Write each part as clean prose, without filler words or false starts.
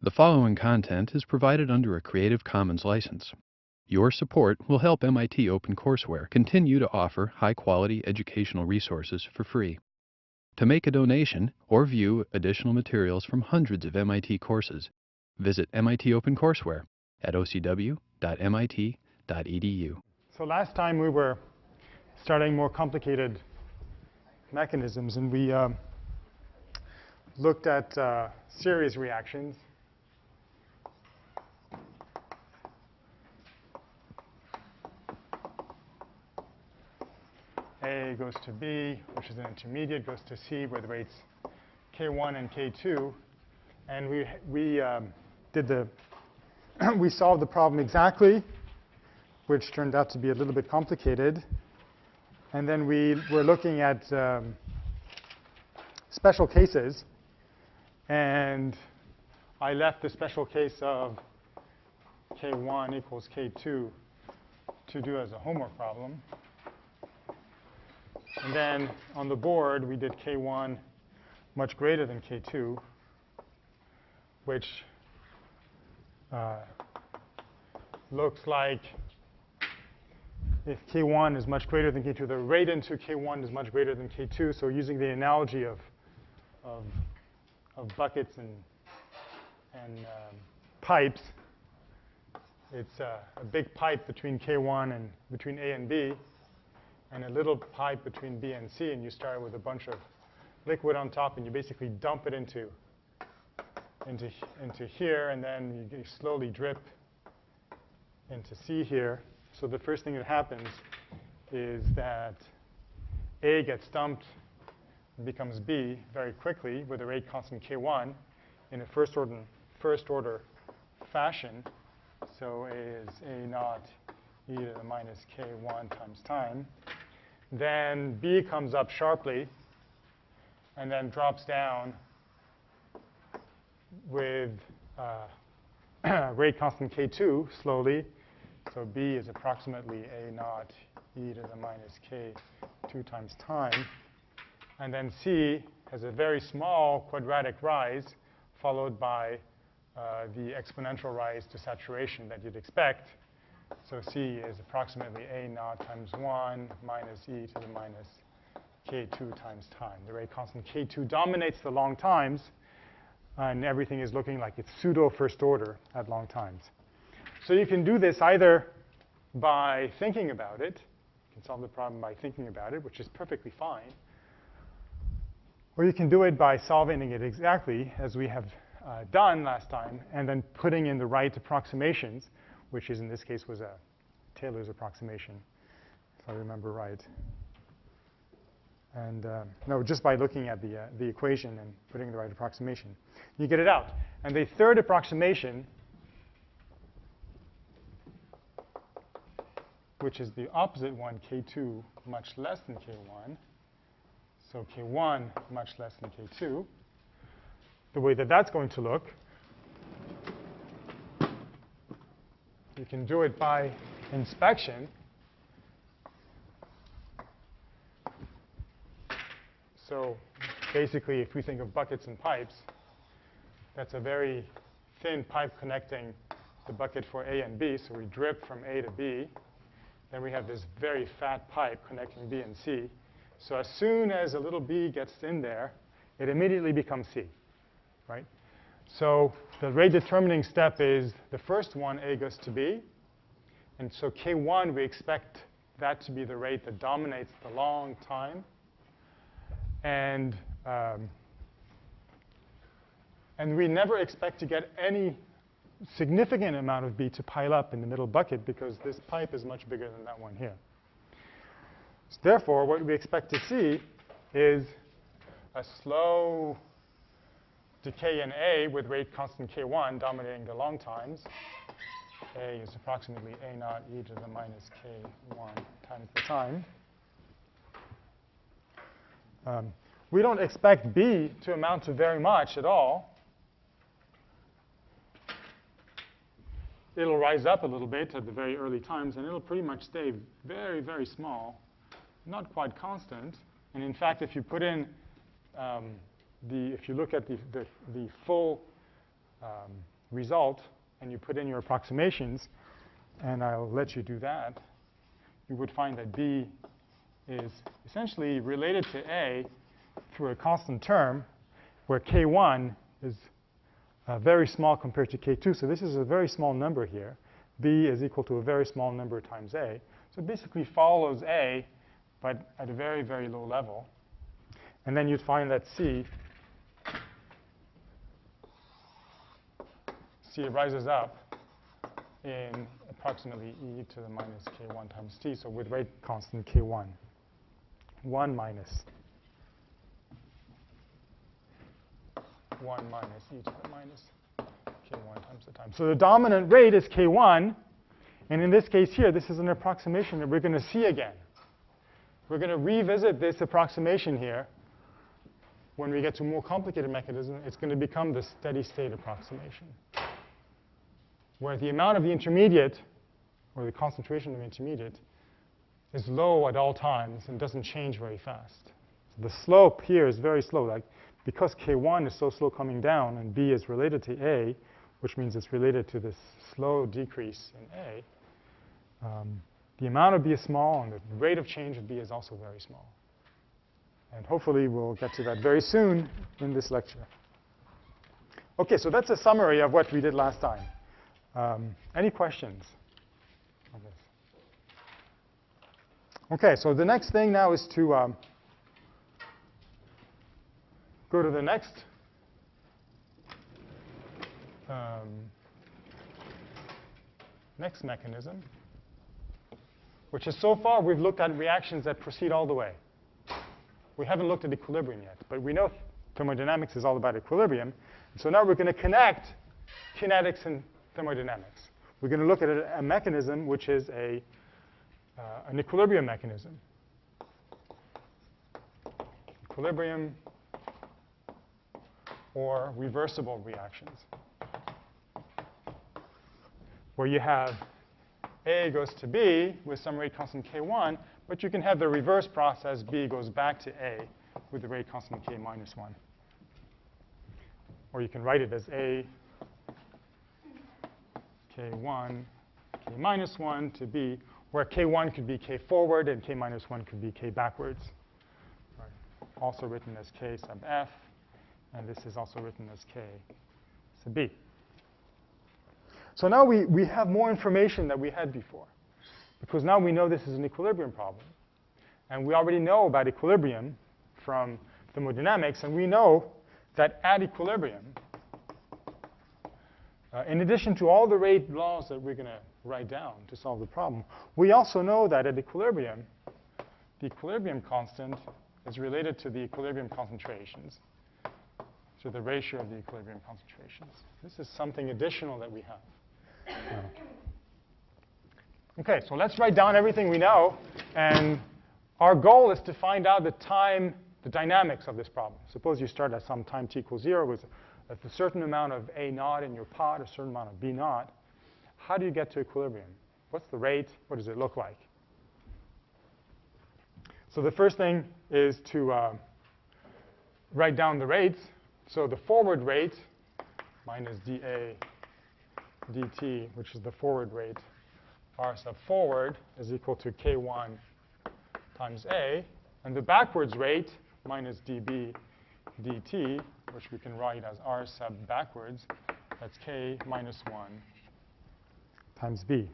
The following content is provided under a Creative Commons license. Your support will help MIT OpenCourseWare continue to offer high-quality educational resources for free. To make a donation or view additional materials from hundreds of MIT courses, visit MIT OpenCourseWare at ocw.mit.edu. So last time we were studying more complicated mechanisms, and we looked at series reactions. A goes to B, which is an intermediate, goes to C with rates K1 and K2. And we solved the problem exactly, which turned out to be a little bit complicated. And then we were looking at special cases. And I left the special case of K1 equals K2 to do as a homework problem. And then on the board, we did K1 much greater than K2, which looks like if K1 is much greater than K2, the rate into K1 is much greater than K2. So using the analogy of buckets and pipes, it's a big pipe between K1 and between A and B, and a little pipe between B and C, and you start with a bunch of liquid on top, and you basically dump it into here, and then you slowly drip into C here. So the first thing that happens is that A gets dumped and becomes B very quickly with a rate constant K1 in a first order fashion. So A is A naught e to the minus K1 times time. Then B comes up sharply and then drops down with rate constant K2 slowly. So B is approximately A naught e to the minus K2 times time. And then C has a very small quadratic rise followed by the exponential rise to saturation that you'd expect. So C is approximately A naught times 1 minus e to the minus K2 times time. The rate constant K2 dominates the long times, and everything is looking like it's pseudo first order at long times. So you can do this either by thinking about it. You can solve the problem by thinking about it, which is perfectly fine. Or you can do it by solving it exactly as we have done last time, and then putting in the right approximations, which is in this case was a Taylor's approximation, if I remember right. And no, just by looking at the equation and putting the right approximation, you get it out. And the third approximation, which is the opposite one, K2 much less than K1. So K1 much less than K2. The way that that's going to look, you can do it by inspection. So basically, if we think of buckets and pipes, that's a very thin pipe connecting the bucket for A and B. So we drip from A to B. Then we have this very fat pipe connecting B and C. So as soon as a little b gets in there, it immediately becomes C, right? So the rate determining step is the first one, A goes to B. And so K1, we expect that to be the rate that dominates the long time. And we never expect to get any significant amount of B to pile up in the middle bucket because this pipe is much bigger than that one here. So therefore, what we expect to see is a slow decay in A with rate constant K1 dominating the long times. A is approximately A naught e to the minus K1 times the time. We don't expect B to amount to very much at all. It'll rise up a little bit at the very early times, and it'll pretty much stay very, very small, not quite constant. And in fact, if you put in if you look at the full result and you put in your approximations, and I'll let you do that, you would find that B is essentially related to A through a constant term where K1 is very small compared to K2. So this is a very small number here. B is equal to a very small number times A. So it basically follows A, but at a very, very low level. And then you'd find that C rises up in approximately e to the minus k1 times t, so with rate constant k1. 1 minus e to the minus k1 times the time. So the dominant rate is k1, and in this case here, this is an approximation that we're going to see again. We're going to revisit this approximation here. When we get to more complicated mechanism, it's going to become the steady state approximation, where the amount of the intermediate, or the concentration of the intermediate, is low at all times and doesn't change very fast. So the slope here is very slow. Like, because K1 is so slow coming down and B is related to A, which means it's related to this slow decrease in A, the amount of B is small and the rate of change of B is also very small. And hopefully we'll get to that very soon in this lecture. OK, so that's a summary of what we did last time. Any questions on this? OK, so the next thing now is to go to the next mechanism, which is so far we've looked at reactions that proceed all the way. We haven't looked at equilibrium yet, but we know thermodynamics is all about equilibrium. So now we're going to connect kinetics and thermodynamics. We're going to look at a mechanism which is an equilibrium mechanism. Equilibrium or reversible reactions, where you have A goes to B with some rate constant K1, but you can have the reverse process. B goes back to A with the rate constant K minus 1. Or you can write it as A K1, K minus 1 to B, where K1 could be K forward and K minus 1 could be K backwards. Right. Also written as K sub F, and this is also written as K sub B. So now we have more information than we had before, because now we know this is an equilibrium problem. And we already know about equilibrium from thermodynamics, and we know that at equilibrium, in addition to all the rate laws that we're going to write down to solve the problem, we also know that at equilibrium, the equilibrium constant is related to the equilibrium concentrations, to the ratio of the equilibrium concentrations. This is something additional that we have. OK, so let's write down everything we know. And our goal is to find out the dynamics of this problem. Suppose you start at some time t equals 0 with a certain amount of A naught in your pot, a certain amount of B naught. How do you get to equilibrium? What's the rate? What does it look like? So the first thing is to write down the rates. So the forward rate minus dA dt, which is the forward rate, R sub forward is equal to K1 times A. And the backwards rate minus dB dt, which we can write as R sub backwards, that's K minus 1 times B.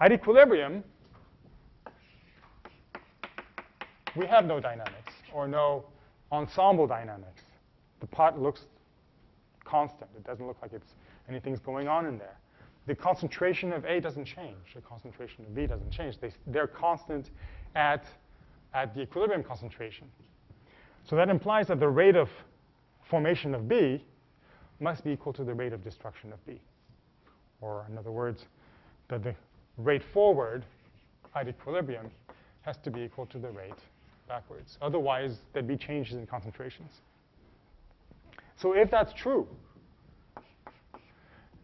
At equilibrium, we have no dynamics or no ensemble dynamics. The pot looks constant. It doesn't look like anything's going on in there. The concentration of A doesn't change. The concentration of B doesn't change. They're constant at the equilibrium concentration. So that implies that the rate of formation of B must be equal to the rate of destruction of B. Or in other words, that the rate forward at equilibrium has to be equal to the rate backwards. Otherwise, there'd be changes in concentrations. So if that's true,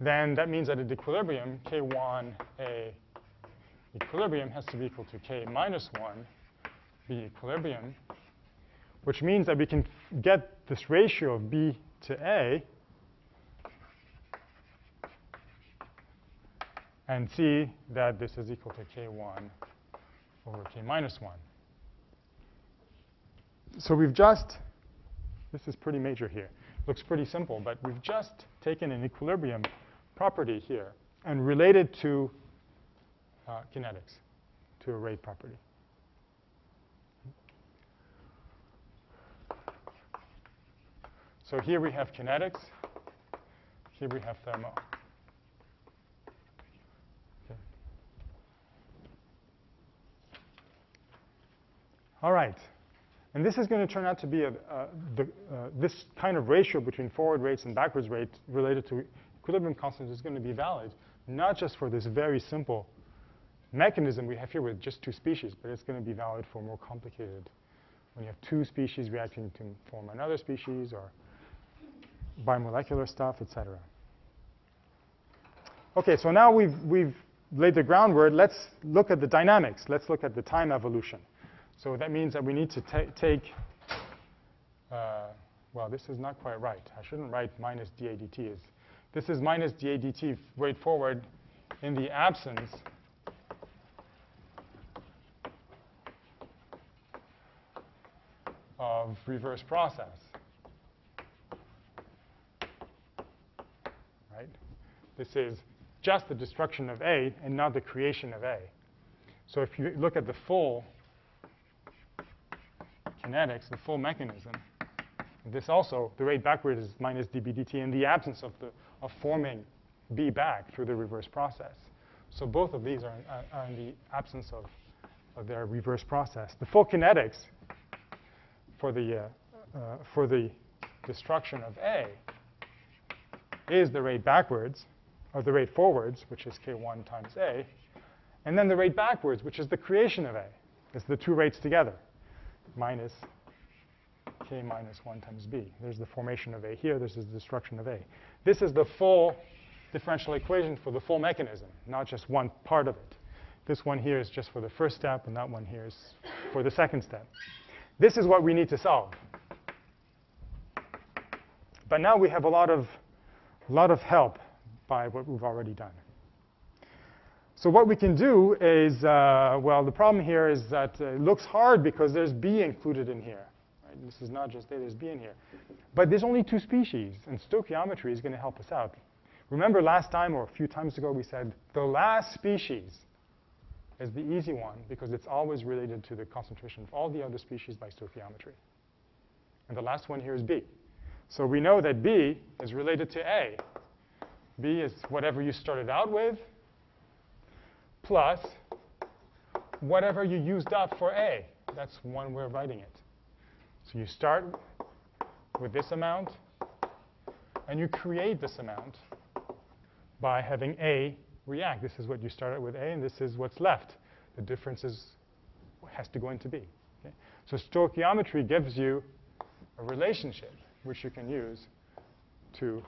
then that means that at equilibrium, K1A equilibrium has to be equal to K minus 1 B equilibrium, which means that we can get this ratio of B to A and see that this is equal to K1 over K minus 1. So we've just, this is pretty major here. Looks pretty simple, but we've just taken an equilibrium property here and related to kinetics, to a rate property. So here we have kinetics. Here we have thermo. Okay. All right. And this is going to turn out to be this kind of ratio between forward rates and backwards rates related to equilibrium constants is going to be valid, not just for this very simple mechanism we have here with just two species, but it's going to be valid for more complicated, when you have two species reacting to form another species, or bimolecular stuff, et cetera. OK, so now we've laid the groundwork. Let's look at the dynamics. Let's look at the time evolution. So that means that we need to take, well, this is not quite right. I shouldn't write minus dA dt. This is minus dA dt rate forward in the absence of reverse process. Right? This is just the destruction of A and not the creation of A. So if you look at the full kinetics, the full mechanism, this also, the rate backward is minus dB dt in the absence of forming B back through the reverse process. So both of these are in the absence of their reverse process. The full kinetics for the destruction of A is the rate backwards, or the rate forwards, which is K1 times A, and then the rate backwards, which is the creation of A. It's the two rates together, minus K minus 1 times B. There's the formation of A here. This is the destruction of A. This is the full differential equation for the full mechanism, not just one part of it. This one here is just for the first step, and that one here is for the second step. This is what we need to solve. But now we have a lot of help by what we've already done. So what we can do is, well, the problem here is that it looks hard because there's B included in here. Right? This is not just A, there's B in here. But there's only two species, and stoichiometry is going to help us out. Remember last time, or a few times ago, we said the last species is the easy one because it's always related to the concentration of all the other species by stoichiometry. And the last one here is B. So we know that B is related to A. B is whatever you started out with plus whatever you used up for A. That's one way of writing it. So you start with this amount, and you create this amount by having A react. This is what you started with A, and this is what's left. The difference has to go into B. Okay? So stoichiometry gives you a relationship which you can use to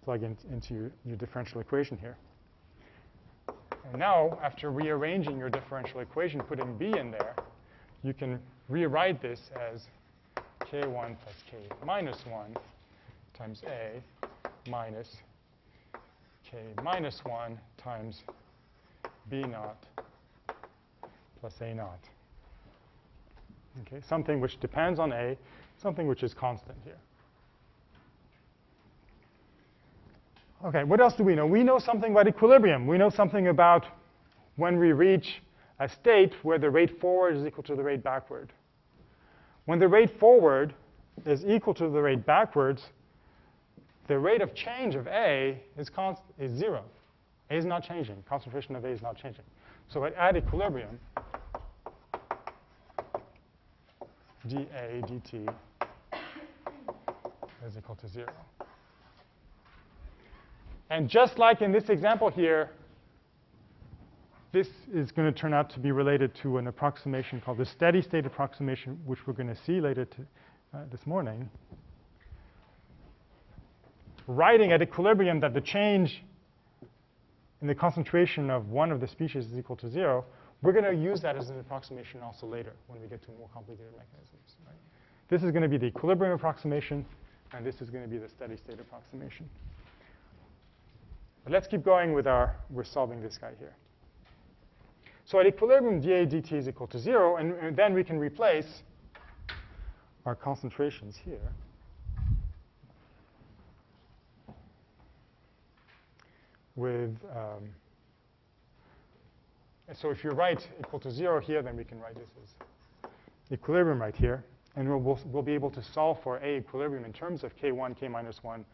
plug into your differential equation here. And now, after rearranging your differential equation, putting B in there, you can rewrite this as K1 plus K minus 1 times A minus K minus 1 times B naught plus A naught. Okay, something which depends on A, something which is constant here. OK, what else do we know? We know something about equilibrium. We know something about when we reach a state where the rate forward is equal to the rate backward. When the rate forward is equal to the rate backwards, the rate of change of A is 0. A is not changing. Concentration of A is not changing. So at equilibrium, dA dt is equal to 0. And just like in this example here, this is going to turn out to be related to an approximation called the steady state approximation, which we're going to see later this morning. Writing at equilibrium that the change in the concentration of one of the species is equal to 0, We're going to use that as an approximation also later when we get to more complicated mechanisms. Right? This is going to be the equilibrium approximation, and this is going to be the steady state approximation. But let's keep going with we're solving this guy here. So at equilibrium, dA dt is equal to 0, and then we can replace our concentrations here with, so if you write equal to 0 here, then we can write this as equilibrium right here. And we'll be able to solve for A equilibrium in terms of K1, K minus 1,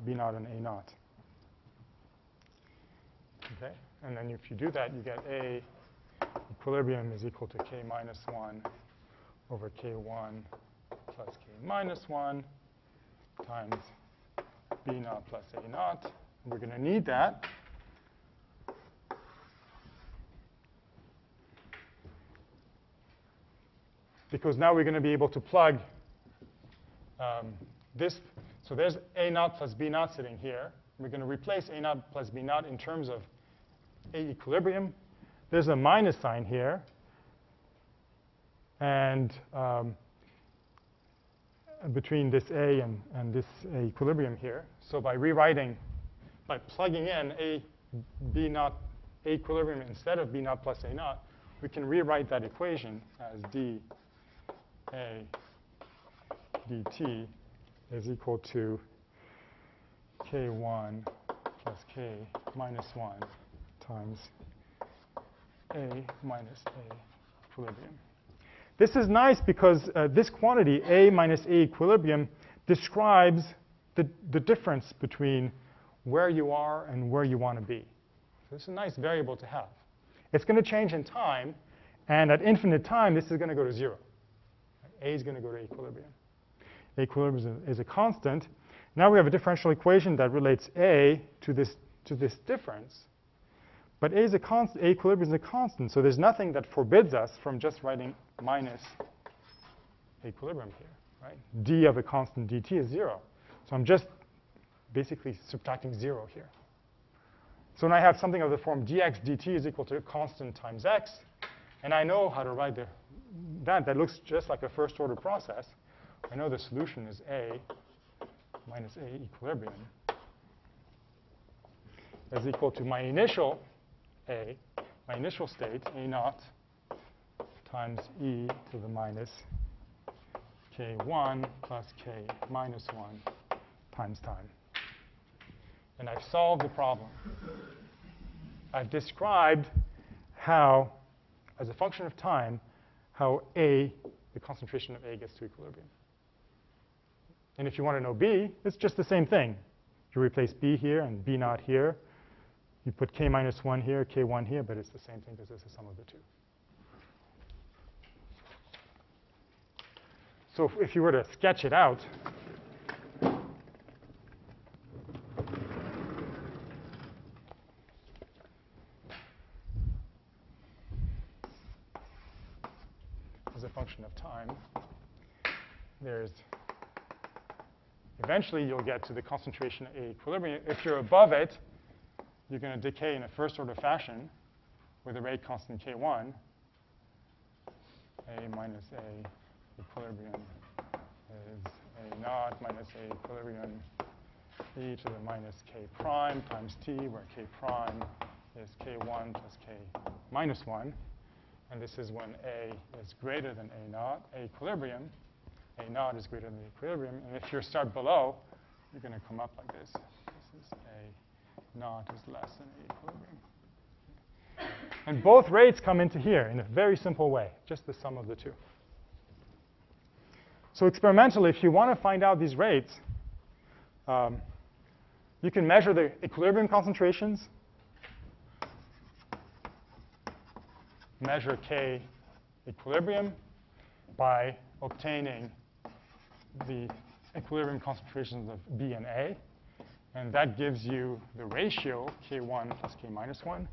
B naught, and A naught. Okay? And then if you do that, you get A equilibrium is equal to K minus 1 over K1 plus K minus 1 times B naught plus A naught. We're going to need that. Because now we're going to be able to plug this. So there's A naught plus B naught sitting here. We're going to replace A naught plus B naught in terms of A equilibrium. There's a minus sign here. And between this A and this A equilibrium here. So by plugging in A B naught A equilibrium instead of B naught plus A naught, we can rewrite that equation as d A dt is equal to K1 plus K minus 1 times A minus A equilibrium. This is nice because this quantity, A minus A equilibrium, describes the difference between where you are and where you want to be. So this is a nice variable to have. It's going to change in time, and at infinite time, this is going to go to 0. A is going to go to equilibrium. A equilibrium is a constant. Now we have a differential equation that relates A to this difference. But A is a constant. A equilibrium is a constant. So there's nothing that forbids us from just writing minus equilibrium here. Right? D of a constant dt is 0. So I'm just basically subtracting 0 here. So now I have something of the form dx dt is equal to a constant times x. And I know how to write that looks just like a first order process. I know the solution is A minus A equilibrium is equal to my initial A, my initial state, A naught times e to the minus K1 plus K minus 1 times time. And I've solved the problem. I've described how, as a function of time, how A, the concentration of A, gets to equilibrium. And if you want to know B, it's just the same thing. You replace B here and B naught here. You put K minus 1 here, K1 here, but it's the same thing because it's the sum of the two. So if you were to sketch it out, as a function of time, eventually you'll get to the concentration at A equilibrium. If you're above it, you're going to decay in a first order fashion with a rate constant K1. A minus A equilibrium is A naught minus A equilibrium e to the minus K prime times T, where K prime is K1 plus K minus 1. And this is when A is greater than A naught, A equilibrium. A naught is greater than the equilibrium. And if you start below, you're going to come up like this. This is A naught is less than A equilibrium. And both rates come into here in a very simple way, just the sum of the two. So experimentally, if you want to find out these rates, you can measure the equilibrium concentrations, measure K equilibrium by obtaining the equilibrium concentrations of B and A. And that gives you the ratio K1 plus K minus 1.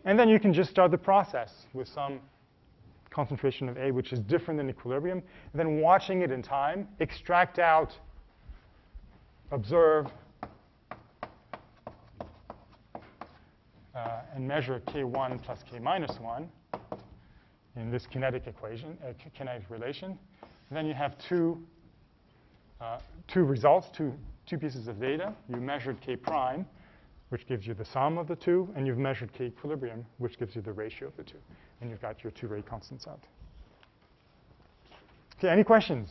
And then you can just start the process with some concentration of A, which is different than equilibrium. And then watching it in time, extract out, observe, and measure K1 plus K minus 1 in this kinetic equation, kinetic relation. And then you have two results, two pieces of data. You measured K prime, which gives you the sum of the two, and you've measured K equilibrium, which gives you the ratio of the two. And you've got your two rate constants out. Okay, any questions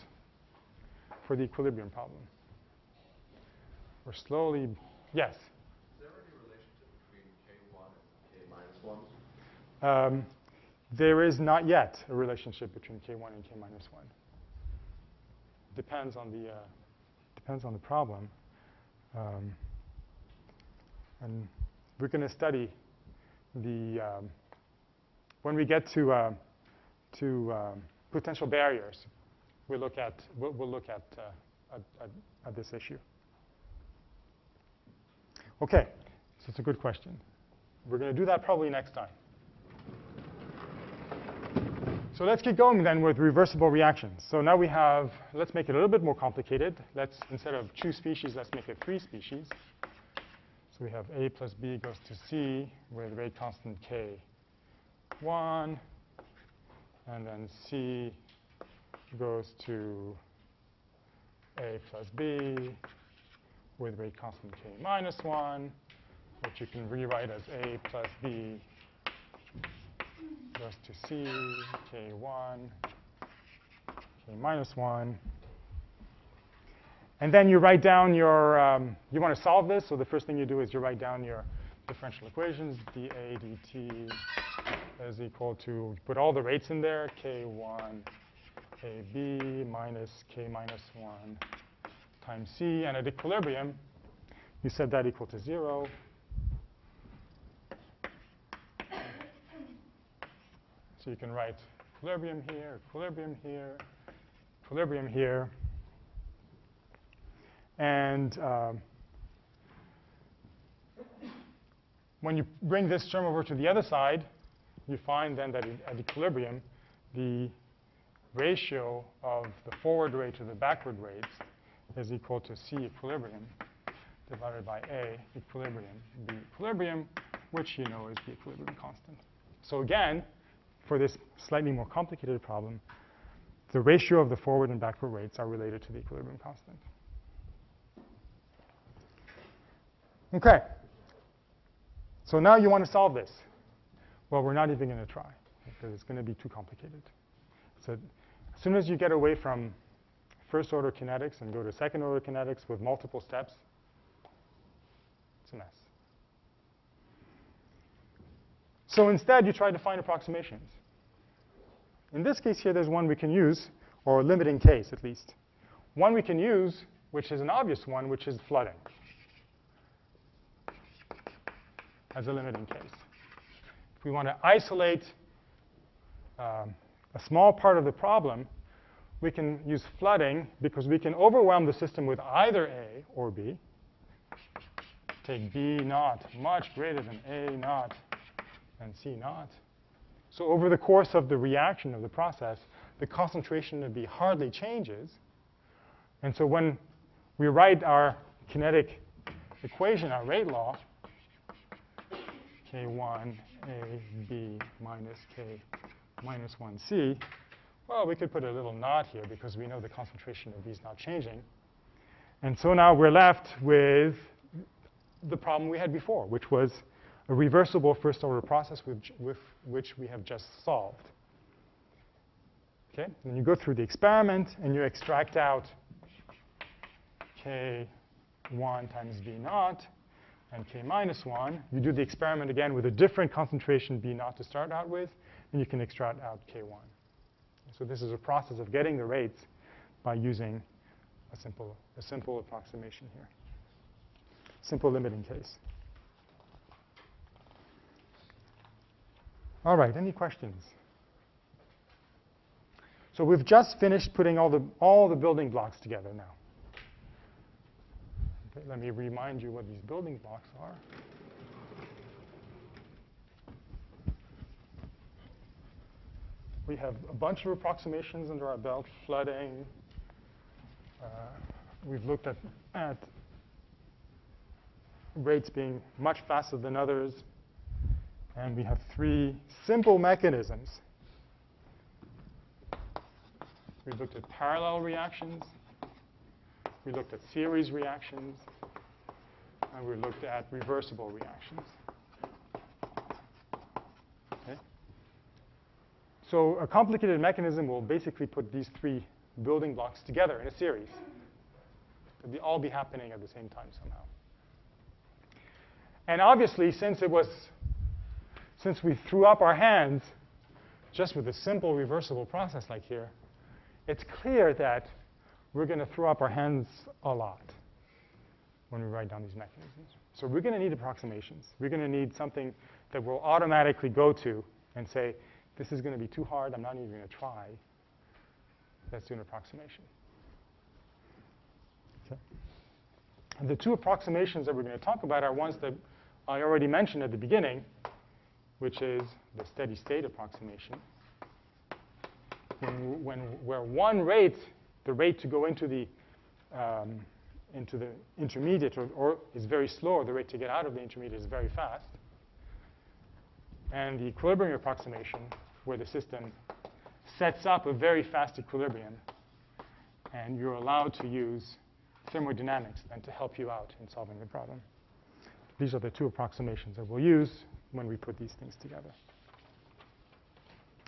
for the equilibrium problem? We're slowly, yes? Is there any relationship between K1 and K minus 1? There is not yet a relationship between K1 and K minus 1. Depends on the problem. And we're going to study the, when we get to potential barriers, we'll look at this issue. Okay, so it's a good question. We're going to do that probably next time. So let's get going then with reversible reactions. So now we have, let's make it a little bit more complicated. Let's, instead of 2 species, let's make it 3 species. So we have A plus B goes to C with rate constant K1. And then C goes to A plus B with rate constant K minus 1, which you can rewrite as A plus B goes to C, K1, K minus 1. And then you write down your, you want to solve this, so the first thing you do is you write down your differential equations. dA dt is equal to, put all the rates in there, K1 AB minus K minus 1 times C. And at equilibrium, you set that equal to 0. So you can write equilibrium here, equilibrium here, equilibrium here. And when you bring this term over to the other side, you find then that at equilibrium, the ratio of the forward rate to the backward rates is equal to C equilibrium divided by A equilibrium, B equilibrium, which you know is the equilibrium constant. So again, for this slightly more complicated problem, the ratio of the forward and backward rates are related to the equilibrium constant. Okay. So now you want to solve this. Well, we're not even going to try, because it's going to be too complicated. So as soon as you get away from first order kinetics and go to second order kinetics with multiple steps, it's a mess. So instead, you try to find approximations. In this case here, there's one we can use, or a limiting case at least. One we can use, which is an obvious one, which is flooding as a limiting case. If we want to isolate a small part of the problem, we can use flooding because we can overwhelm the system with either A or B. Take B naught much greater than A naught and C naught. So over the course of the reaction of the process, the concentration of B hardly changes. And so when we write our kinetic equation, our rate law, K1 A B minus K minus 1C, well, we could put a little naught here because we know the concentration of B is not changing. And so now we're left with the problem we had before, which was a reversible first order process with which we have just solved. Okay? And you go through the experiment and you extract out K1 times B naught and K minus 1. You do the experiment again with a different concentration B naught to start out with, and you can extract out K1. So this is a process of getting the rates by using a simple approximation here. Simple limiting case. All right, any questions? So we've just finished putting all the building blocks together now. Okay, let me remind you what these building blocks are. We have a bunch of approximations under our belt, flooding. We've looked at rates being much faster than others. And we have 3 simple mechanisms We looked at parallel reactions. We looked at series reactions. And we looked at reversible reactions. Okay? So a complicated mechanism will basically put these three building blocks together in a series. They'll all be happening at the same time somehow. And obviously, since we threw up our hands just with a simple reversible process like here, it's clear that we're going to throw up our hands a lot when we write down these mechanisms. So we're going to need approximations. We're going to need something that we'll automatically go to and say, this is going to be too hard. I'm not even going to try. Let's do an approximation. Okay. And the two approximations that we're going to talk about are ones that I already mentioned at the beginning, which is the steady state approximation, where one rate, the rate to go into the intermediate or is very slow, or the rate to get out of the intermediate is very fast. And the equilibrium approximation, where the system sets up a very fast equilibrium, and you're allowed to use thermodynamics then to help you out in solving the problem. These are the two approximations that we'll use when we put these things together.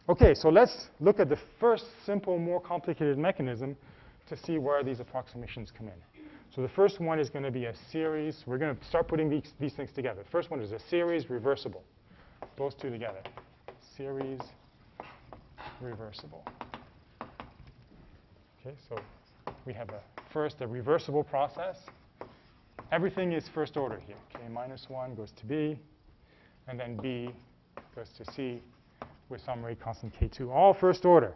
OK, so let's look at the first simple, more complicated mechanism to see where these approximations come in. So the first one is going to be a series. We're going to start putting these things together. The first one is a series reversible. Those two together. Series reversible. OK, so we have first a reversible process. Everything is first order here. K minus 1 goes to B, and then B goes to C with some rate constant K2, all first order.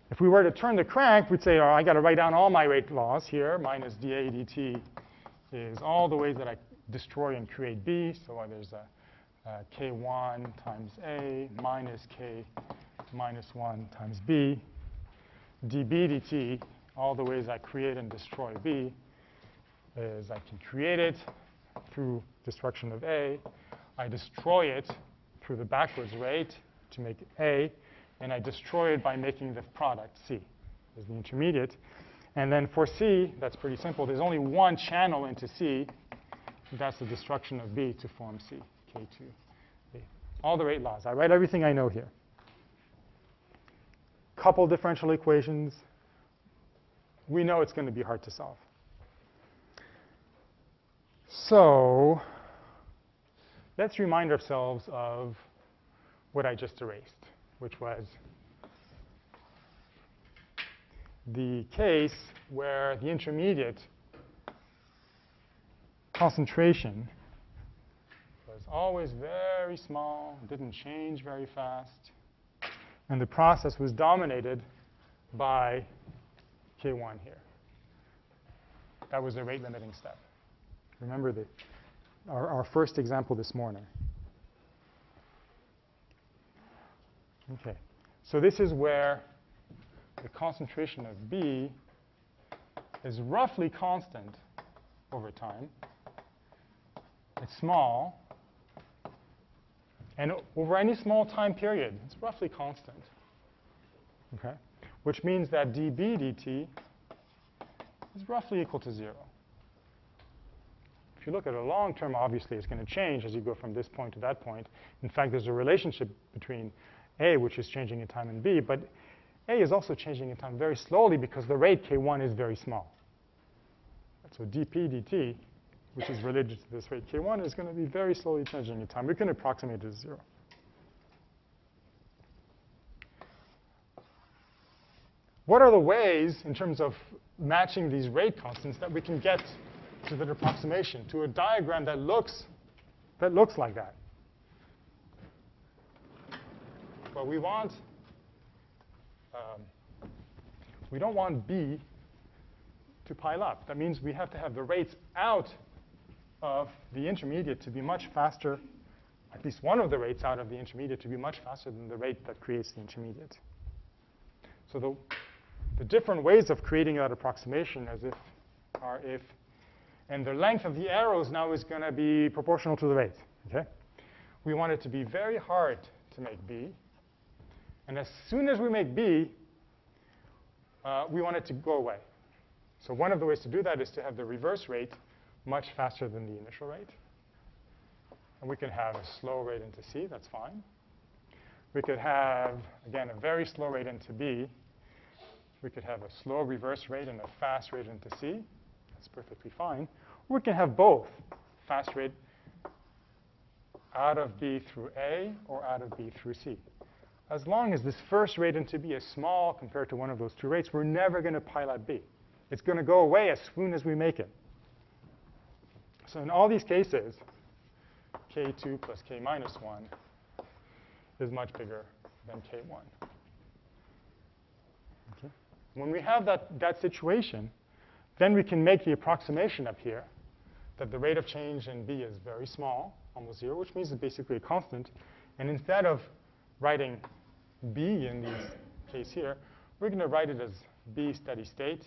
If we were to turn the crank, we'd say, oh, I got to write down all my rate laws here. Minus dA dt is all the ways that I destroy and create B. So there's a K1 times A minus K minus 1 times B. dB dt, all the ways I create and destroy B, is I can create it through destruction of A. I destroy it through the backwards rate to make A. And I destroy it by making the product C, is the intermediate. And then for C, that's pretty simple. There's only one channel into C. That's the destruction of B to form C, K2. All the rate laws. I write everything I know here. Couple differential equations. We know it's going to be hard to solve. So let's remind ourselves of what I just erased, which was the case where the intermediate concentration was always very small, didn't change very fast, and the process was dominated by K1 here. That was the rate limiting step. Remember our first example this morning. OK, so this is where the concentration of B is roughly constant over time. It's small. And over any small time period, it's roughly constant. OK, which means that dB dt is roughly equal to 0. If you look at a long term, obviously, it's going to change as you go from this point to that point. In fact, there's a relationship between A, which is changing in time, and B. But A is also changing in time very slowly because the rate K1 is very small. So dP dt, which is related to this rate K1, is going to be very slowly changing in time. We can approximate it to 0. What are the ways, in terms of matching these rate constants, that we can get to that approximation, to a diagram that looks like that? Well, we don't want B to pile up. That means we have to have the rates out of the intermediate to be much faster, at least one of the rates out of the intermediate to be much faster than the rate that creates the intermediate. So the different ways of creating that approximation are if, and the length of the arrows now is going to be proportional to the rate. Okay? We want it to be very hard to make B. And as soon as we make B, we want it to go away. So one of the ways to do that is to have the reverse rate much faster than the initial rate. And we can have a slow rate into C. That's fine. We could have, again, a very slow rate into B. We could have a slow reverse rate and a fast rate into C. That's perfectly fine. Or we can have both, fast rate out of B through A or out of B through C. As long as this first rate into B is small compared to one of those two rates, we're never going to pilot B. It's going to go away as soon as we make it. So in all these cases, K2 plus K minus 1 is much bigger than K1. Okay. When we have that situation, then we can make the approximation up here that the rate of change in B is very small, almost 0, which means it's basically a constant. And instead of writing B in this case here, we're going to write it as B steady state,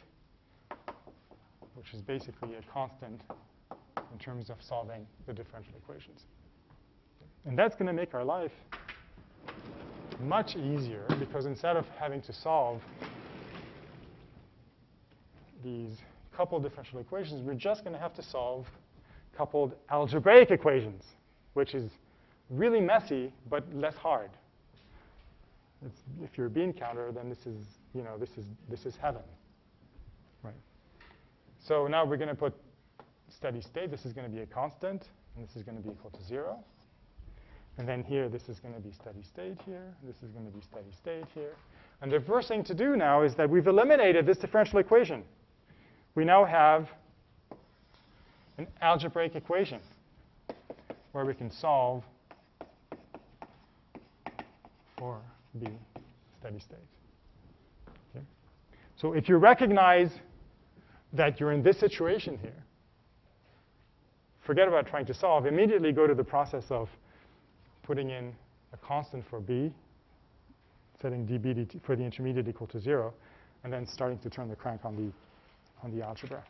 which is basically a constant in terms of solving the differential equations. And that's going to make our life much easier, because instead of having to solve these coupled differential equations, we're just going to have to solve coupled algebraic equations, which is really messy but less hard. If you're a bean counter, then this is heaven, right? So now we're going to put steady state. This is going to be a constant, and this is going to be equal to 0. And then here, this is going to be steady state here. This is going to be steady state here. And the first thing to do now is that we've eliminated this differential equation. We now have an algebraic equation where we can solve for B steady state. Okay. So if you recognize that you're in this situation here, forget about trying to solve. Immediately go to the process of putting in a constant for B, setting dB dt for the intermediate equal to 0, and then starting to turn the crank on the algebra.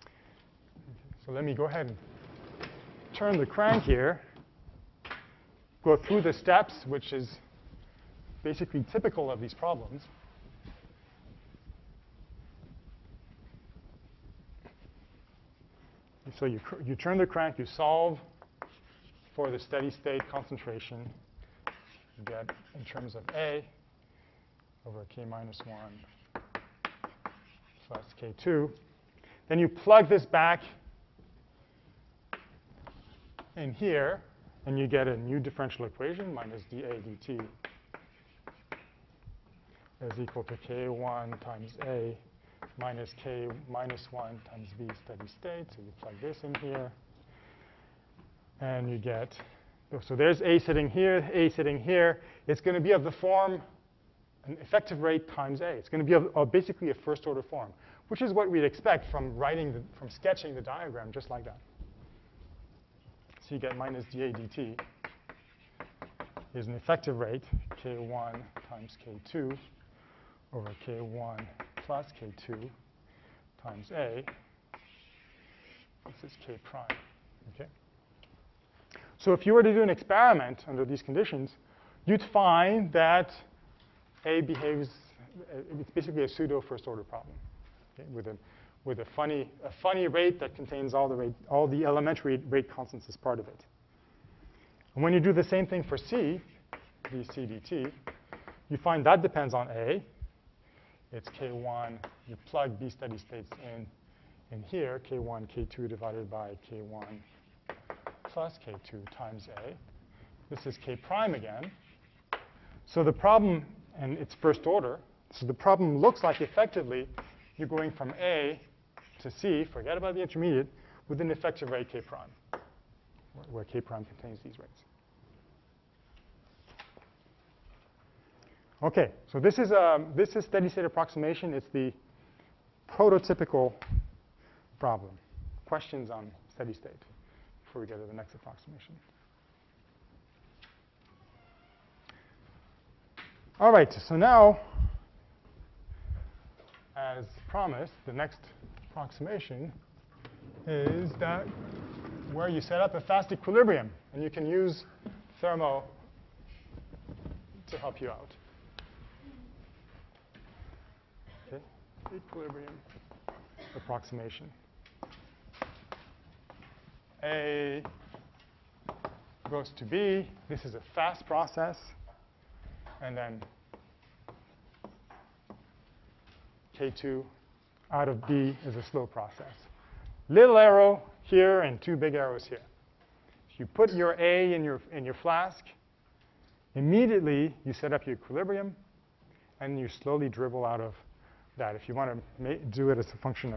Okay, so let me go ahead and turn the crank here, go through the steps, which is basically typical of these problems. So you turn the crank, you solve for the steady state concentration. You get in terms of A over K minus 1 plus K2. Then you plug this back in here, and you get a new differential equation, minus dA dt is equal to K1 times A minus K minus 1 times B steady state. So you plug this in here. And you get, so there's A sitting here, A sitting here. It's going to be of the form an effective rate times A. It's going to be of basically a first order form, which is what we'd expect from from sketching the diagram just like that. So you get minus dA dt is an effective rate, K1 times K2 over K1 plus K2 times A. This is K prime. Okay. So if you were to do an experiment under these conditions, you'd find that A behaves, it's basically a pseudo first order problem, okay, with a funny rate that contains all the elementary rate constants as part of it. And when you do the same thing for C, dC dt, you find that depends on A. It's K1, you plug B steady states in here, K1, K2 divided by K1 plus K2 times A. This is K prime again. So the problem, and it's first order, so the problem looks like effectively you're going from A to C, forget about the intermediate, with an effective rate K prime, where K prime contains these rates. OK, so this is steady state approximation. It's the prototypical problem. Questions on steady state before we get to the next approximation. All right, so now, as promised, the next approximation is that where you set up a fast equilibrium, and you can use thermo to help you out. equilibrium approximation. A goes to B. This is a fast process. And then K2 out of B is a slow process. Little arrow here and two big arrows here. If you put your A in your flask, immediately you set up your equilibrium, and you slowly dribble out of that. If you want to do it as a function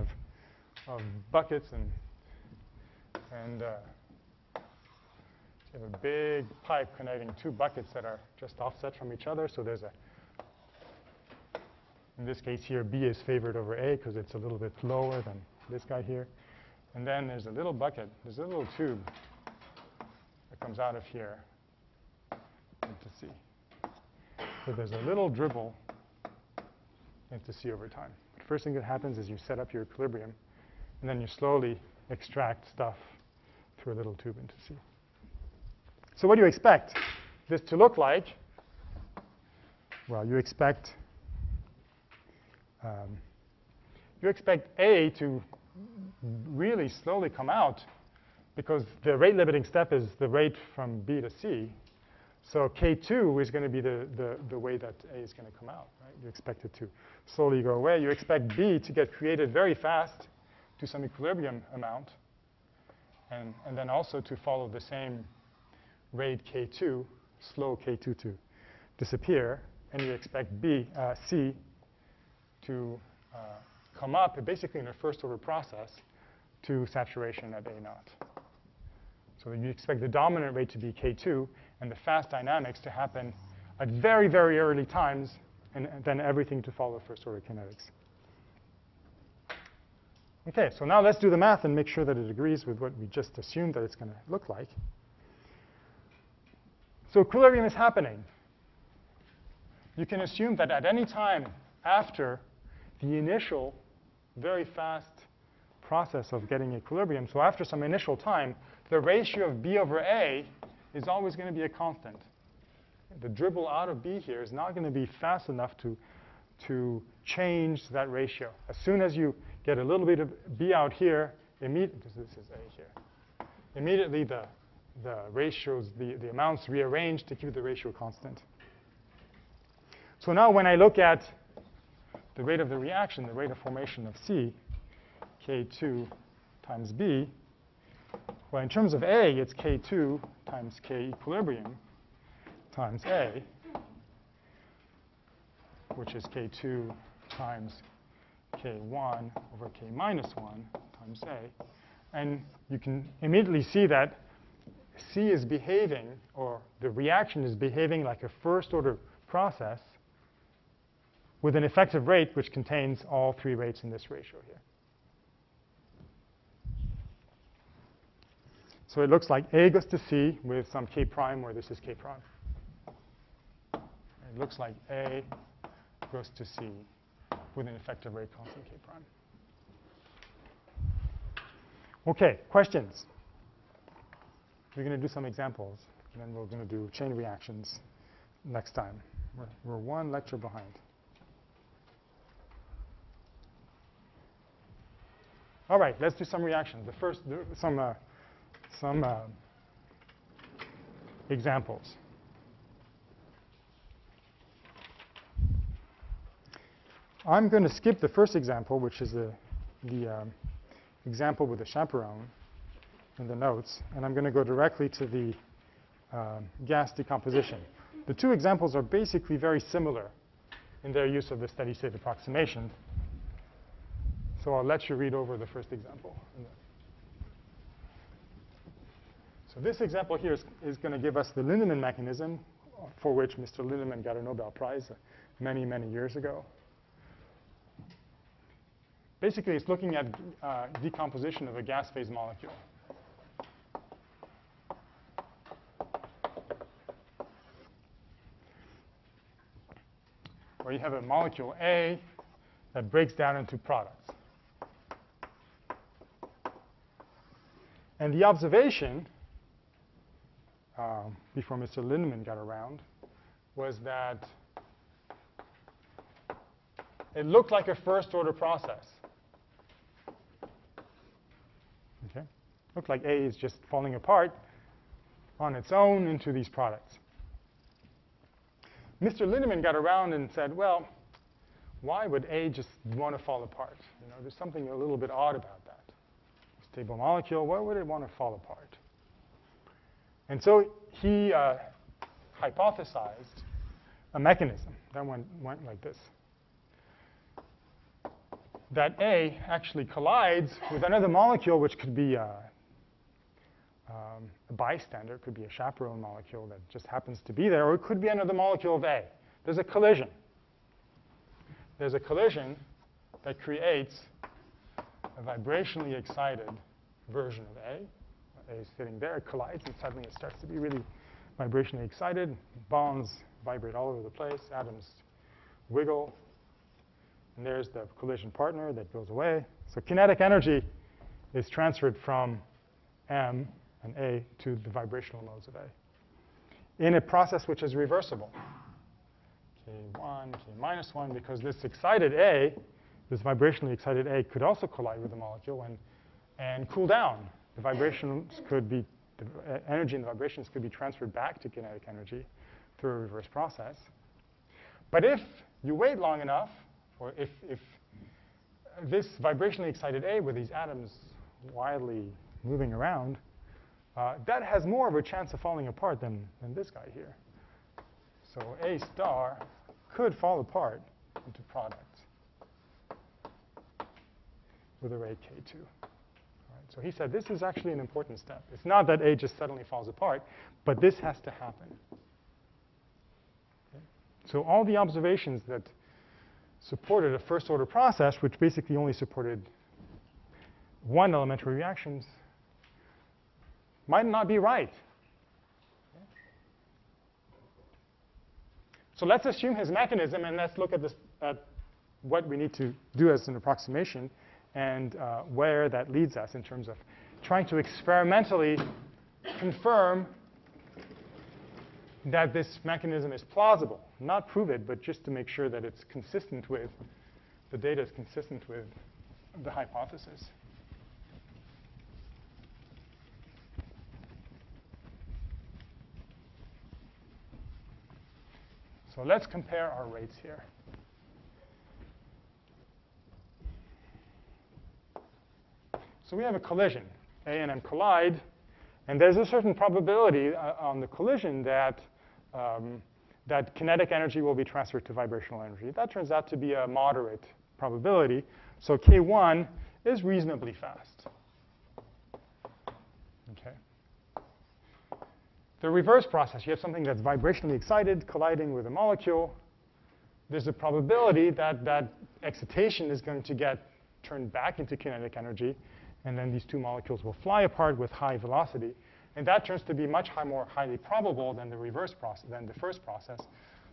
of buckets and you have a big pipe connecting two buckets that are just offset from each other. So there's in this case here, B is favored over A because it's a little bit lower than this guy here. And then there's a little bucket, there's a little tube that comes out of here into C. So there's a little dribble into C over time. The first thing that happens is you set up your equilibrium, and then you slowly extract stuff through a little tube into C. So what do you expect this to look like? Well, you expect A to really slowly come out because the rate limiting step is the rate from B to C. So K2 is going to be the way that A is going to come out, right? You expect it to slowly go away. You expect B to get created very fast to some equilibrium amount, and then also to follow the same rate K2, slow K2 to disappear, and you expect C to come up basically in a first order process to saturation at A naught. So you expect the dominant rate to be K2 and the fast dynamics to happen at very, very early times, and then everything to follow first order kinetics. OK, so now let's do the math and make sure that it agrees with what we just assumed that it's going to look like. So equilibrium is happening. You can assume that at any time after the initial very fast process of getting equilibrium, so after some initial time, the ratio of B over A is always going to be a constant. The dribble out of B here is not going to be fast enough to change that ratio. As soon as you get a little bit of B out here, this is A here, immediately the ratios, the amounts rearrange to keep the ratio constant. So now when I look at the rate of the reaction, the rate of formation of C, K2 times B, well, in terms of A, it's K2 times K equilibrium times A, which is K2 times K1 over K minus 1 times A. And you can immediately see that C is behaving, or the reaction is behaving like a first order process with an effective rate which contains all three rates in this ratio here. So it looks like A goes to C with some K prime where this is K prime. It looks like A goes to C with an effective rate constant K prime. OK, questions? We're going to do some examples, and then we're going to do chain reactions next time. We're one lecture behind. All right, let's do some reactions. The first, some examples. I'm going to skip the first example, which is the example with the chaperone in the notes, and I'm going to go directly to the gas decomposition. The two examples are basically very similar in their use of the steady state approximation. So I'll let you read over the first example. So this example here is going to give us the Lindemann mechanism, for which Mr. Lindemann got a Nobel Prize many, many years ago. Basically, it's looking at decomposition of a gas phase molecule. Where you have a molecule A that breaks down into products. And the observation, before Mr. Lindemann got around, was that it looked like a first-order process. Okay? Looked like A is just falling apart on its own into these products. Mr. Lindemann got around and said, well, why would A just want to fall apart? You know, there's something a little bit odd about that. Stable molecule, why would it want to fall apart? And so he hypothesized a mechanism that went like this. That A actually collides with another molecule, which could be a bystander, it could be a chaperone molecule that just happens to be there, or it could be another molecule of A. There's a collision. There's a collision that creates a vibrationally excited version of A. A is sitting there, it collides, and suddenly it starts to be really vibrationally excited. Bonds vibrate all over the place, atoms wiggle, and there's the collision partner that goes away. So kinetic energy is transferred from M and A to the vibrational modes of A in a process which is reversible. K1, K minus 1, because this excited A, this vibrationally excited A, could also collide with the molecule and cool down. The vibrations could be, the energy in the vibrations could be transferred back to kinetic energy through a reverse process. But if you wait long enough, or if this vibrationally excited A with these atoms wildly moving around, that has more of a chance of falling apart than this guy here. So A star could fall apart into products with array K2. So he said this is actually an important step. It's not that A just suddenly falls apart, but this has to happen. Okay? So all the observations that supported a first-order process, which basically only supported one elementary reactions, might not be right. Okay? So let's assume his mechanism, and let's look at this, at what we need to do as an approximation, and where that leads us in terms of trying to experimentally confirm that this mechanism is plausible. Not prove it, but just to make sure that it's consistent with, the data is consistent with the hypothesis. So let's compare our rates here. So we have a collision. A and M collide. And there's a certain probability on the collision that, that kinetic energy will be transferred to vibrational energy. That turns out to be a moderate probability. So K1 is reasonably fast. Okay. The reverse process, you have something that's vibrationally excited, colliding with a molecule. There's a probability that that excitation is going to get turned back into kinetic energy. And then these two molecules will fly apart with high velocity. And that turns to be much more highly probable than the reverse process, than the first process.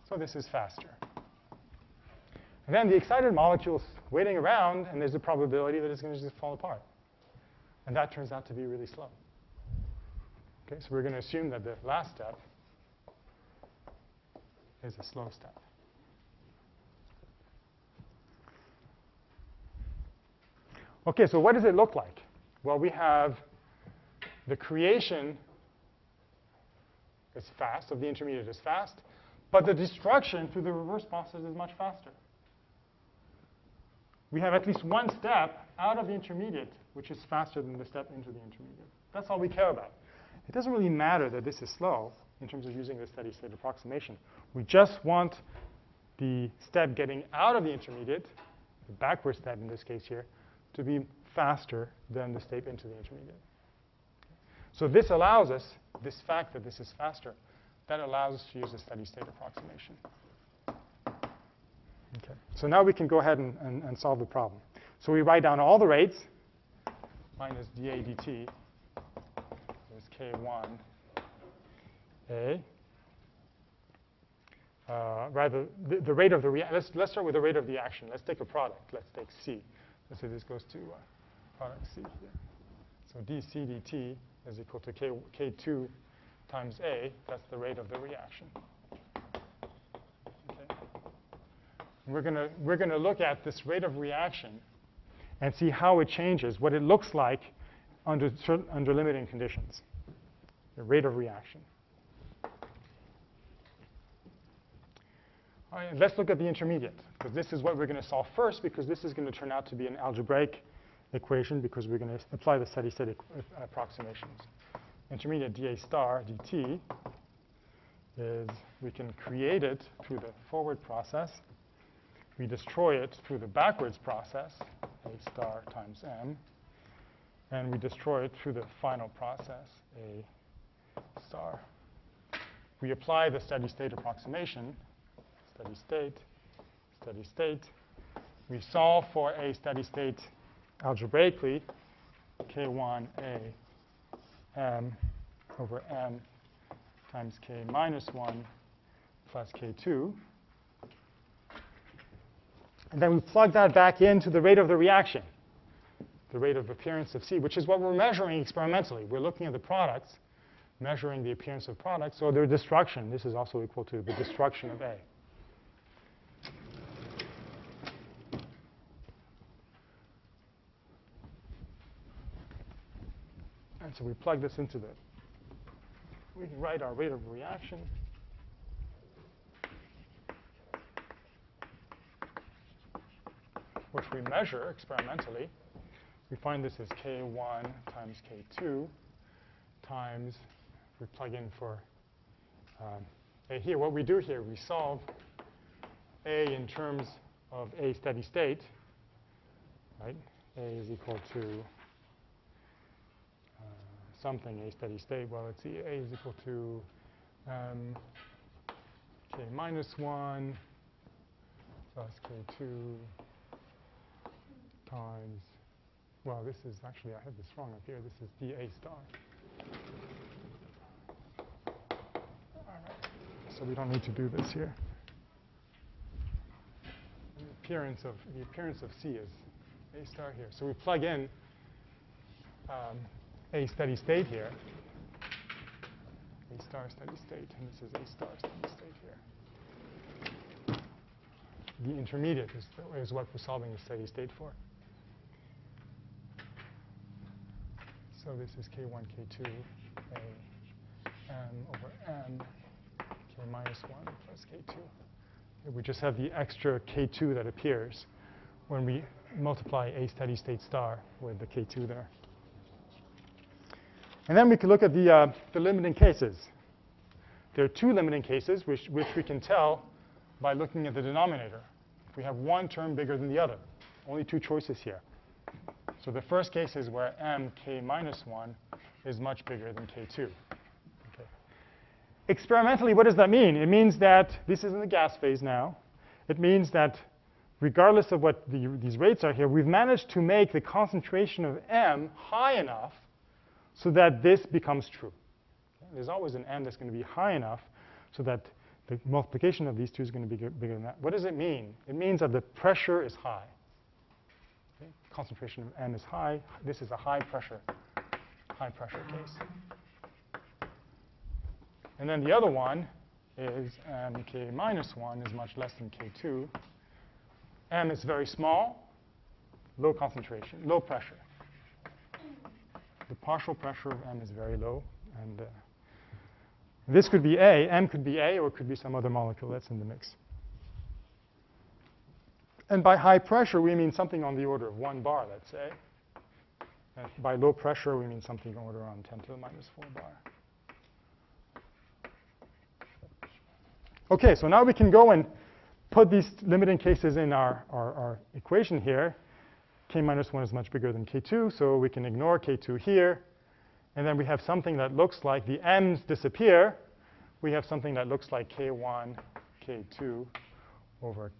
So this is faster. And then the excited molecule's waiting around, and there's a probability that it's going to just fall apart. And that turns out to be really slow. Okay, so we're going to assume that the last step is a slow step. Okay, so what does it look like? Well, we have the creation is fast, of the intermediate is fast, but the destruction through the reverse process is much faster. We have at least one step out of the intermediate, which is faster than the step into the intermediate. That's all we care about. It doesn't really matter that this is slow in terms of using the steady state approximation. We just want the step getting out of the intermediate, the backward step in this case here, to be faster than the step into the intermediate. So this allows us, this fact that this is faster, that allows us to use a steady state approximation. Okay. So now we can go ahead and solve the problem. So we write down all the rates, minus dA dt, is K1 A. Rather, the rate of the reaction, let's start with the rate of the action. Let's take a product. Let's take C. Let's say this goes to product C here. So dC dt is equal to K2 times A. That's the rate of the reaction. Okay. We're going to look at this rate of reaction and see how it changes, what it looks like under limiting conditions, the rate of reaction. All right, let's look at the intermediate, because this is what we're going to solve first, because this is going to turn out to be an algebraic equation, because we're going to apply the steady-state approximations. Intermediate dA star dt is, we can create it through the forward process. We destroy it through the backwards process, A star times M. And we destroy it through the final process, A star. We apply the steady-state approximation, steady state, steady state. We solve for a steady state algebraically, K1 A M over M times K minus 1 plus K2. And then we plug that back into the rate of the reaction, the rate of appearance of C, which is what we're measuring experimentally. We're looking at the products, measuring the appearance of products, or their destruction. This is also equal to the destruction of A. And so we plug this into the, we can write our rate of reaction. Which we measure experimentally. We find this is K1 times K2 times, we plug in for A here. What we do here, we solve A in terms of A steady state, right? A is equal to something, A steady state. Well, let's see, A is equal to K minus 1 plus K2 times, well, this is actually, I have this wrong up here. This is dA star. All right. So we don't need to do this here. The appearance of C is A star here. So we plug in A steady state here. A star steady state, and this is A star steady state here. The intermediate is what we're solving the steady state for. So this is K1, K2, A, M over M, K minus 1 plus K2. We just have the extra K2 that appears when we multiply A steady state star with the K2 there. And then we can look at the limiting cases. There are two limiting cases, which we can tell by looking at the denominator. If we have one term bigger than the other, only two choices here. So the first case is where M, K minus 1, is much bigger than K2. Okay. Experimentally, what does that mean? It means that this is in the gas phase now. It means that regardless of what these rates are here, we've managed to make the concentration of M high enough so that this becomes true. Okay. There's always an M that's going to be high enough so that the multiplication of these two is going to be bigger than that. What does it mean? It means that the pressure is high. Okay. Concentration of M is high. This is a high pressure case. And then the other one is K minus 1 is much less than K2. M is very small, low concentration, low pressure. The partial pressure of M is very low. And this could be A. M could be A, or it could be some other molecule that's in the mix. And by high pressure, we mean something on the order of 1 bar, let's say. And by low pressure, we mean something on order around 10 to the minus 4 bar. OK, so now we can go and put these limiting cases in our equation here. K minus 1 is much bigger than K2, so we can ignore K2 here. And then we have something that looks like the M's disappear. We have something that looks like K1, K2 over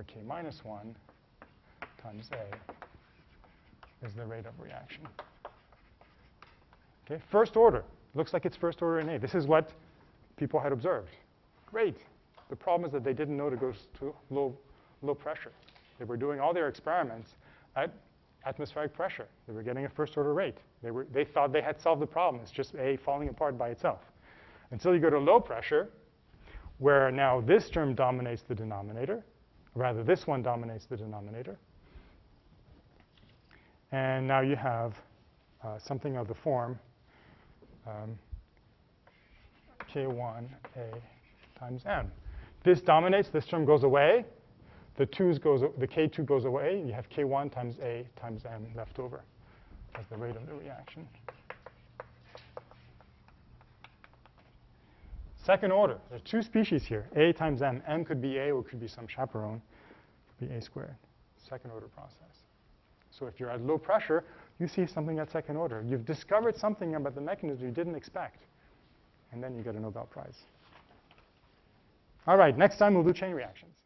K minus 1 times A is the rate of reaction. Okay, first order. Looks like it's first order in A. This is what people had observed. Great. The problem is that they didn't know to go to low pressure. They were doing all their experiments at atmospheric pressure. They were getting a first order rate. They thought they had solved the problem. It's just A falling apart by itself. Until you go to low pressure, where now this term dominates the denominator, Rather, this one dominates the denominator. And now you have something of the form K1A times m. This dominates. This term goes away. The K2 goes away. You have K1 times A times m left over as the rate of the reaction. Second order. There are two species here, A times m. M could be A or it could be some chaperone. It could be A squared. Second order process. So if you're at low pressure, you see something at second order. You've discovered something about the mechanism you didn't expect. And then you get a Nobel Prize. All right, next time we'll do chain reactions.